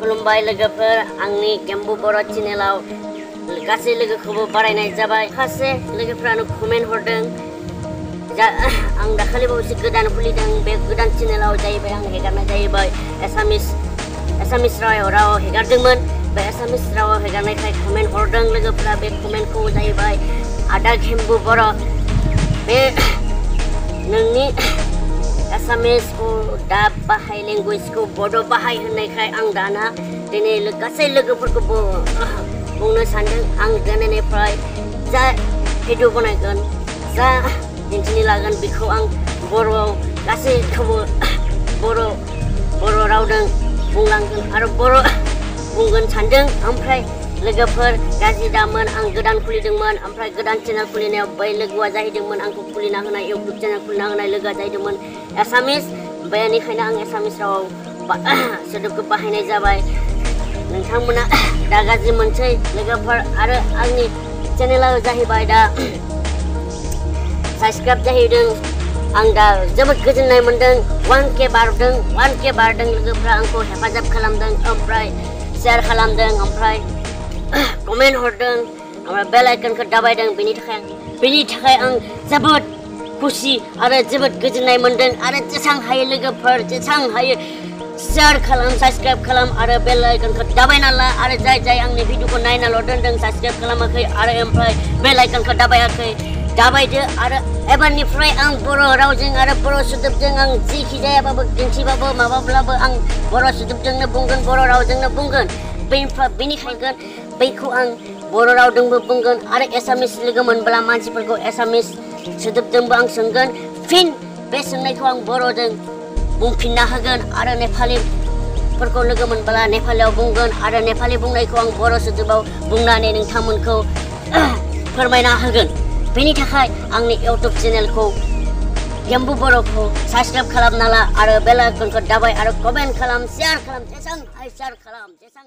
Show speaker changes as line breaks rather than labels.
खुलुमबाय लोगोफोर आंनि गेम्बु बर' चेनेलाव गासै लोगोखौबो बारायनाय जाबाय। माखासे लोगोफ्रानो कमेन्ट हरदों आं दाखालि बावैसो गोदान खुलिदों बे गोदान चेनेलाव जाहैबाय आं हेगारनाय जाहैबाय एसामिस रावाव हेगारदोंमोन। बे एसामिस रावाव हेगारनायखाय कमेन्ट हरदों लोगोफ्रा। बे कमेन्टखौ जाहैबाय आदा गेम्बु बर' बे नोंनि एसामिसखौ दा बाहाय लेंगुवेजखौ बड' बाहाय होननायखाय आं दाना दिनै गासै लोगोफोरखौबो बुंनो सानदों आं दिनैनिफ्राय जा भिडिअ बनायगोन जा दिन्थिनो लागोन बेखौ आं बर'आव गासैखौबो बर' रावजों बुंलांगोन आरो बर' बुंगोन सानदों। ओमफ्राय लोगोफोर गाज्रि दामोन आं गोदान खुलिदोंमोन ओमफ्राय गोदान चेनेल खुलिनायाव बै लोगोआ जाहैदोंमोन आंखौ खुलिना होनाय इउटुब चेनेल खुलिना होनाय लोगोआ जाहैदोंमोन एसामिस। बेनिखायनो आं एसामिस रावाव सोदोबखौ बाहायनाय जाबाय। नोंथांमोना दा गाज्रि मोनसै लोगोफोर आरो आंनि चेनेला जाहैबाय दा साबस्क्राइब जाहैदों। आं दा जोबोद गोजोननाय मोनदों 1K बारदों लोगोफ्रा आंखौ हेफाजाब खालामदों ओमफ्राय शेयार खालामदों ओमफ्राय कमेन्ट हरदों ओमफ्राय बेल आइकनखौ दाबायदों। बेनि थाखाय आं जोबोद खुसि आरो जोबोद गोजोननाय मोनदों। आरो जेसां हायो लोगोफोर जेसां हायो शेयार खालाम साबस्क्राइब खालाम आरो बेल आइकनखौ दाबायना ला आरो जाय आंनि भिडिअखौ नायनाल' दोनदों साबस्क्राइब खालामाखै आरो ओमफ्राय बेल आइकनखौ दाबायाखै दाबायदो। आरो एबारनिफ्राय आं बर' रावजों आरो बर' सोदोबजों आं जेखि जायाबाबो दिन्थिबाबो माबाब्लाबो आं बर' सोदोबजोंनो बुंगोन बर' रावजोंनो बुंगोन। बेनिखायनो बैखौ आं बर' रावजोंबो बुंगोन आरो एसामिस लोगो मोनब्ला मानसिफोरखौ एसामिस सोदोबजोंबो आं सोंगोन फिन बे सोंनायखौ आं बर'जों बुंफिनना होगोन आरो नेपालिफोरखौ लोगो मोनब्ला नेपालियाव बुंगोन आरो नेपालि बुंनायखौ आं बर' सोदोबाव बुंनानै नोंथांमोनखौ फोरमायना होगोन। बेनि थाखाय आंनि इउटुब चेनेलखौ गेम्बु बर'खौ साबस्क्राइब खालामना ला आरो बेल आइकनखौ दाबाय आरो कमेन्ट खालाम शेयार खालाम जेसां हायो शेयार खालाम जेसां